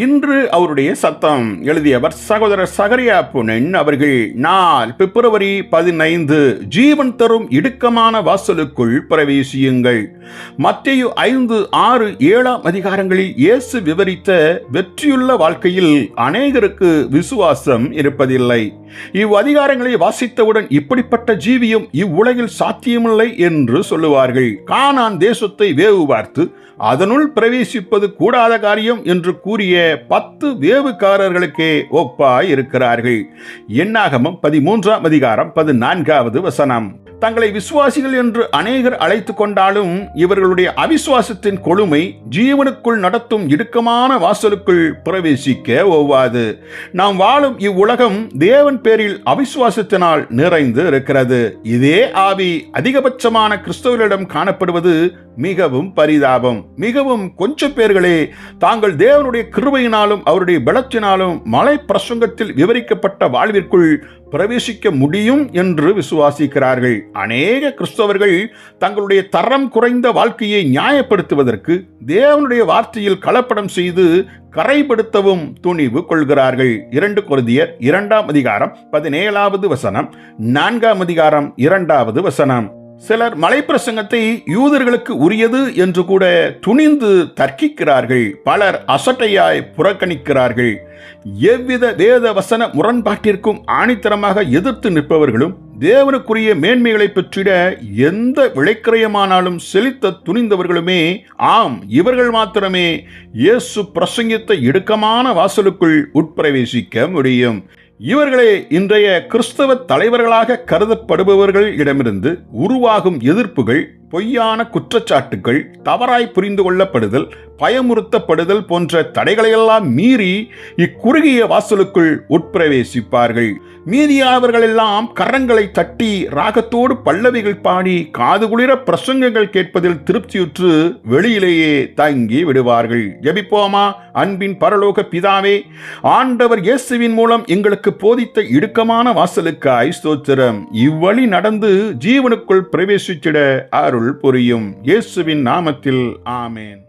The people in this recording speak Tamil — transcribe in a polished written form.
இன்று அவருடைய சத்தம். எழுதியவர் சகோதரர் சகரியா புனன் அவர்கள். நாள் பிப்ரவரி 15. ஜீவன் தரும் இடுக்கமான வாசலுக்குள் பிரவேசியுங்கள். மத்தேயு 5, 6, 7 அதிகாரங்களில் இயேசு விவரித்த வெற்றியுள்ள வாழ்க்கையில் அநேகருக்கு விசுவாசம் இருப்பதில்லை. இவ்வதிகாரங்களை வாசித்தவுடன் இப்படிப்பட்ட ஜீவியம் இவ்வுலகில் சாத்தியமில்லை என்று சொல்லுவார்கள். கானான் தேசத்தை வேவு பார்த்து அதனுள் பிரவேசிப்பது கூடாத காரியம் என்று கூறிய 10 வேவுக்காரர்களுக்கே ஒப்பாய் இருக்கிறார்கள். என்னாகமம் 13 அதிகாரம் 14 வசனம். தங்களை விசுவாசிகள் என்று அநேகர் அழைத்து கொண்டாலும் இவர்களுடைய அவிசுவாசத்தின் கொழுமை ஜீவனுக்குள் நடத்தும் இடுக்கமான வாசலுக்குள் பிரவேசிக்க ஒவ்வாது. நாம் வாழும் இவ்வுலகம் தேவன் பேரில் அவிசுவாசத்தினால் நிறைந்து இருக்கிறது. இதே ஆவி அதிகபட்சமான கிறிஸ்தவர்களிடம் காணப்படுவது மிகவும் பரிதாபம். மிகவும் கொஞ்சம் பேர்களே தாங்கள் தேவனுடைய கிருபையினாலும் அவருடைய பலத்தினாலும் மலை பிரசங்கத்தில் விவரிக்கப்பட்ட வாழ்விற்குள் பிரவேசிக்க முடியும் என்று விசுவாசிக்கிறார்கள். அநேக கிறிஸ்தவர்கள் தங்களுடைய தரம் குறைந்த வாழ்க்கையை நியாயப்படுத்துவதற்கு தேவனுடைய வார்த்தையில் கலப்படம் செய்து கரைப்படுத்தவும் துணிவு கொள்கிறார்கள். 2 கொரிந்தியர் 2 அதிகாரம் 17 வசனம், 4 அதிகாரம் 2 வசனம். சிலர் மலைப்பிரசங்கத்தை யூதர்களுக்கு உரியது என்று கூட துணிந்து தர்க்கிக்கிறார்கள். பலர் அசட்டையாய் புறக்கணிக்கிறார்கள். எவ்வித வேத வசன முரண்பாட்டிற்கும் ஆணித்தரமாக எதிர்த்து நிற்பவர்களும் தேவனுக்குரிய மேன்மைகளை பெற்றிட எந்த விளைக்கிரயமானாலும் செலுத்த துணிந்தவர்களுமே ஆம், இவர்கள் மாத்திரமே இயேசு பிரசங்கித்த இடுக்கமான வாசலுக்குள் உட்பிரவேசிக்க முடியும். இவர்களே இன்றைய கிறிஸ்தவ தலைவர்களாக கருதப்படுபவர்கள் இடமிருந்து உருவாகும் எதிர்ப்புகள், பொய்யான குற்றச்சாட்டுகள், தவறாய் புரிந்து கொள்ளப்படுதல், பயமுறுத்தப்படுதல் போன்ற தடைகளையெல்லாம் மீறி இக்குறுகிய வாசலுக்குள் உட்பிரவேசிப்பார்கள். மீதியானவர்களெல்லாம் கரங்களை தட்டி ராகத்தோடு பல்லவிகள் பாடி காதுகுளிர பிரசங்கங்கள் கேட்பதில் திருப்தியுற்று வெளியிலேயே தங்கி விடுவார்கள். ஜெபிப்போமா. அன்பின் பரலோக பிதாவே, ஆண்டவர் இயேசுவின் மூலம் எங்களுக்கு போதித்த இடுக்கமான வாசலுக்காய் ஸ்தோத்திரம். இவ்வழி நடந்து ஜீவனுக்குள் பிரவேசித்திட அருள் புரியும். இயேசுவின் நாமத்தில் ஆமேன்.